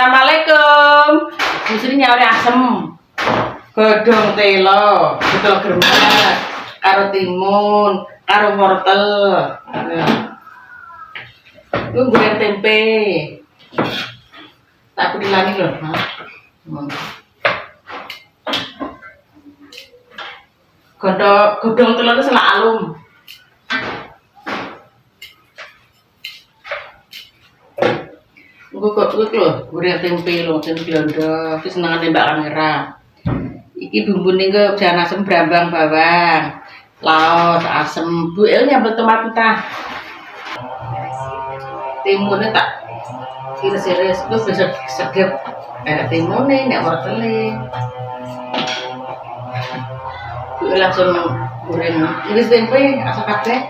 Assalamualaikum. Busri nyawari asem. Godhong telo, betul gremet, karo timun, karo wortel. Iku goreng tempe. Tak dilangi lho, ha. Godhong telo itu selak alum. Gue lho, goreng tempe lho, tempe blondo, terus senengan tembak kamera. Iki bumbune ke jangan asem brambang bawang, laos asem, buel nyambel tomat mentah. Timunnya tak iris-iris, gue bisa segep. Ada timunnya, nek wortelnya. Gue langsung goreng, iris tempe, asal kabeh.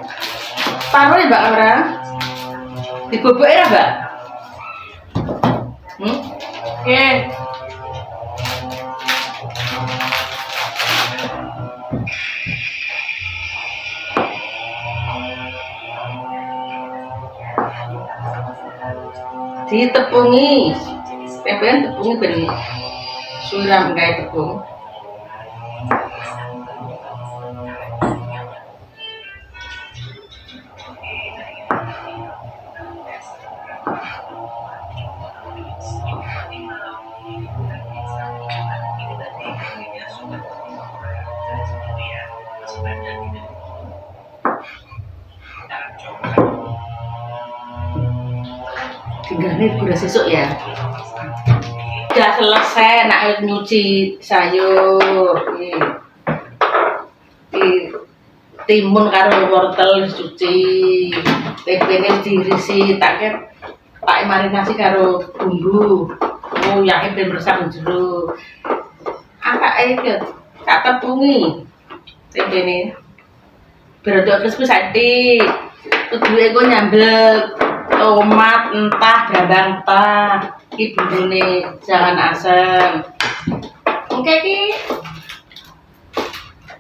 Taruh ya mbak kamera, dibobok ya mbak. Oke. Ditepungi. Tempean tepungi ben suram kayak tepung. Tinggal nih udah sesuk ya. Udah selesai nak nyuci sayur. Timun karo wortel dicuci. Tempene diirisi tak marinasi karo bumbu. Oh, yakin ben resep jero. Iki tak tepungi. Tempene. Berodok terus saiki. Kuduke go nyambel tomat entah brambang entah iki bumbune jangan asem. Oke iki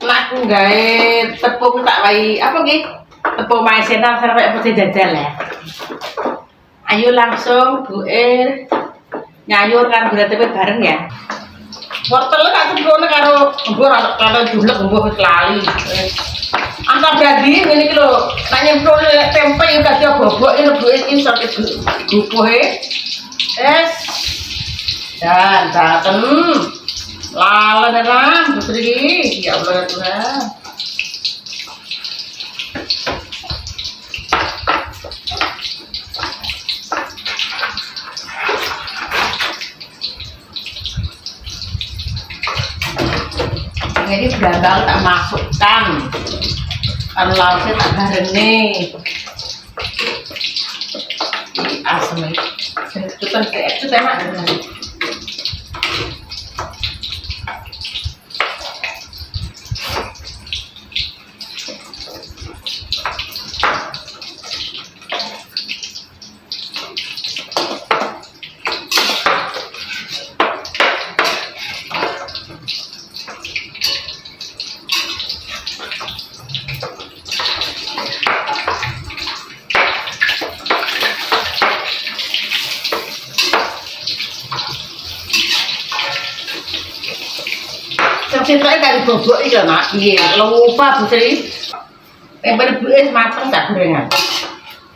laku gawe tepung tak wae apa iki tepung maizena sampai apa jajal ya. Ayo langsung buir nyayur kan berarti bareng ya. Wortel tak cemplungne karo karo julek mbuh lali. Angka daging ini iki lho, tak nyemplung tempe yang gak bobok ini buke sakit gupuhe. Dan daten. Lalen ram Busri. Ya Allah ya Tuhan. Jadi brambang tak masukkan. Kalau lauknya tak bareng nih. Asem itu kan itu enak benar. Ceritanya kali bobok iki lho Mak. Iya, lupa Busri. Tempe rebuke mateng tak gorengan.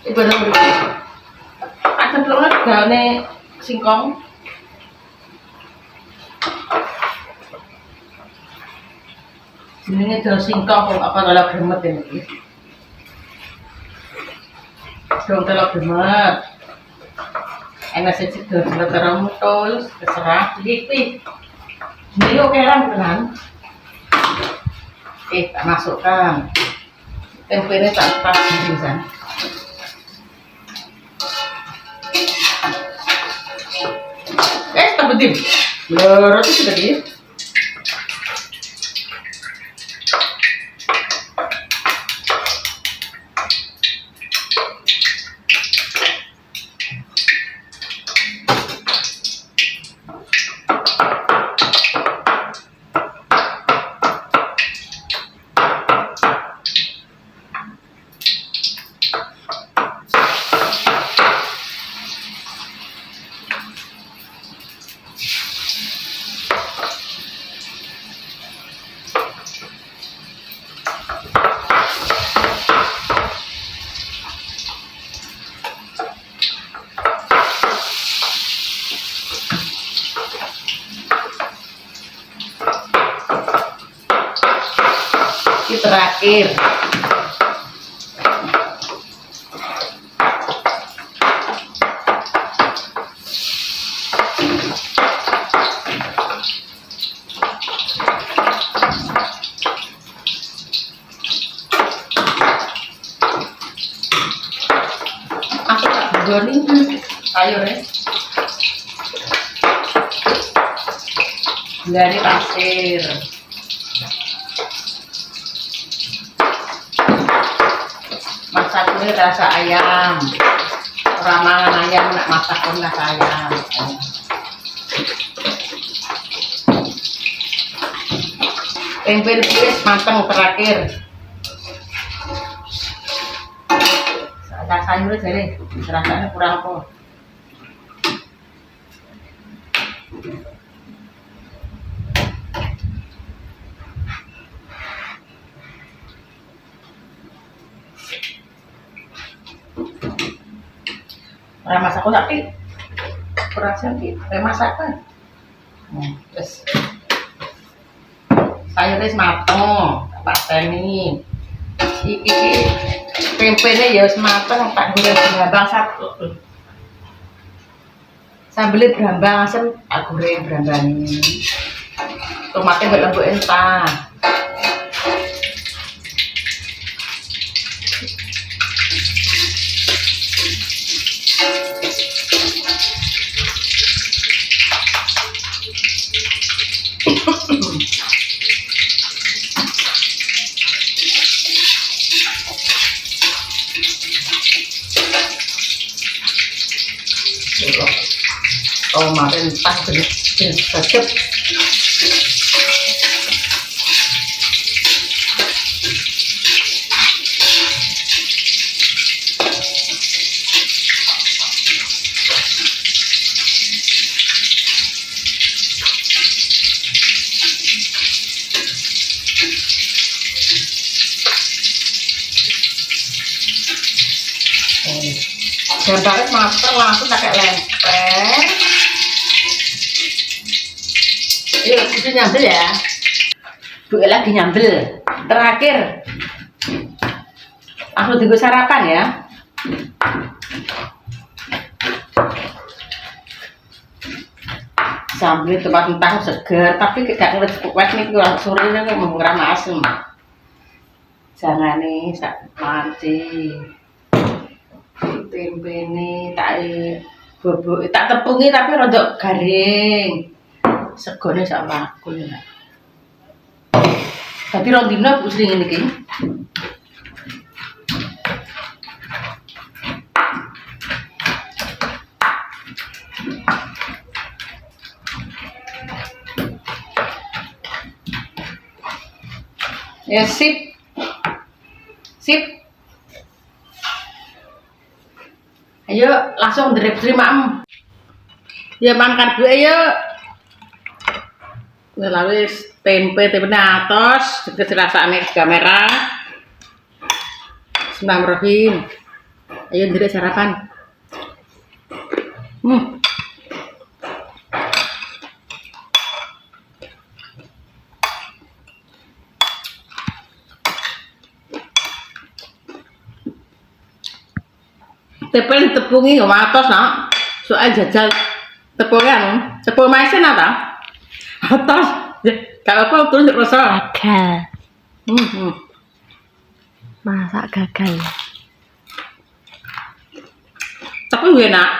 Iki bener bener. Tak cemplungnya gawane singkong. Jenenge daun singkong kok apa telo gremet iki. Daun telo gremet. Enak sih daun telo mutul, terserah iki. Ini oke lah tenan. Tak masukkan. Tempenya tak pas di sana. Tak bedim. Roti sudah di. terakhir. Aku tak berani sayurnya. Dari pasir. Masak ini rasa ayam. Orang mangan ayam nak masak pun rasa ayam. Tempe rebus matang terakhir. Ada sayurnya jadi rasanya kurang apa. Orang masak tapi kurang sedikit. Masakan. Terus sayurnya mateng, pateni. Iki tempenya ya wis mateng, tak goreng brambang satu. Sambelnya brambang asem, tak goreng brambang ini. Tomatnya berlembut entah. Tomat entah jenis sedep. Gambarnya mateng langsung pakai lempeng. Yuk, itu nyambel ya. Bu lagi nyambel. Terakhir. Aku tunggu sarapan ya. Sambel tempat entah segar, tapi gak ngeliat kuat nih kurang sore nih ngomong ramah asem. Jangan nih sak mancing. Tempe ini tak bubuk tak tepungi tapi rodok garing. Segone sak bakul ya. Tapi rondino Bu sering ini ki. Ya sip. Sip. Ayo langsung terima ya makan Bu ayo. Lalu tempe atos dirasakne juga merah. Bismillahirrahmanirrahim. Ayo ndrek sarapan. Tepen tepungi atos nak. Soal jajal tepungnya tepung maisen apa? Atos. Kalau kau turun rasa gagal. Masak gagal. Tapi enak.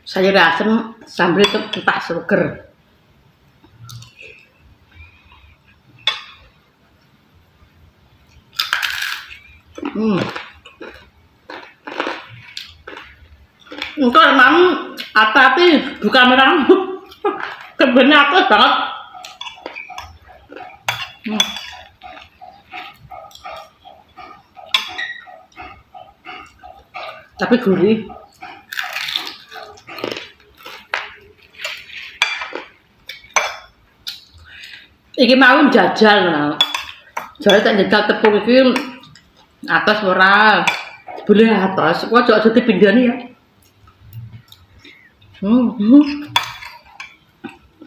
Sayur asem sambil itu entah seger. Engkau emang hati-hati buka merah. Kebenar atas banget. Tapi gurih. Iki mau jajal nah. Jare tak jajal tepung iki atas ora. Boleh atas. Kok aja dipindani ya.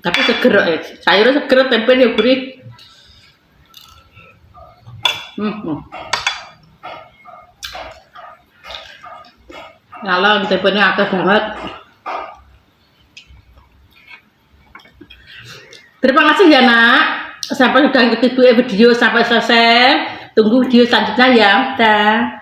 Tapi seger ya. Sayurnya seger, tempe ya gurih. Ngalor tempenya akeh banget. Terima kasih ya nak, sampai sudah ikuti video sampai selesai. Tunggu video selanjutnya ya. Dah.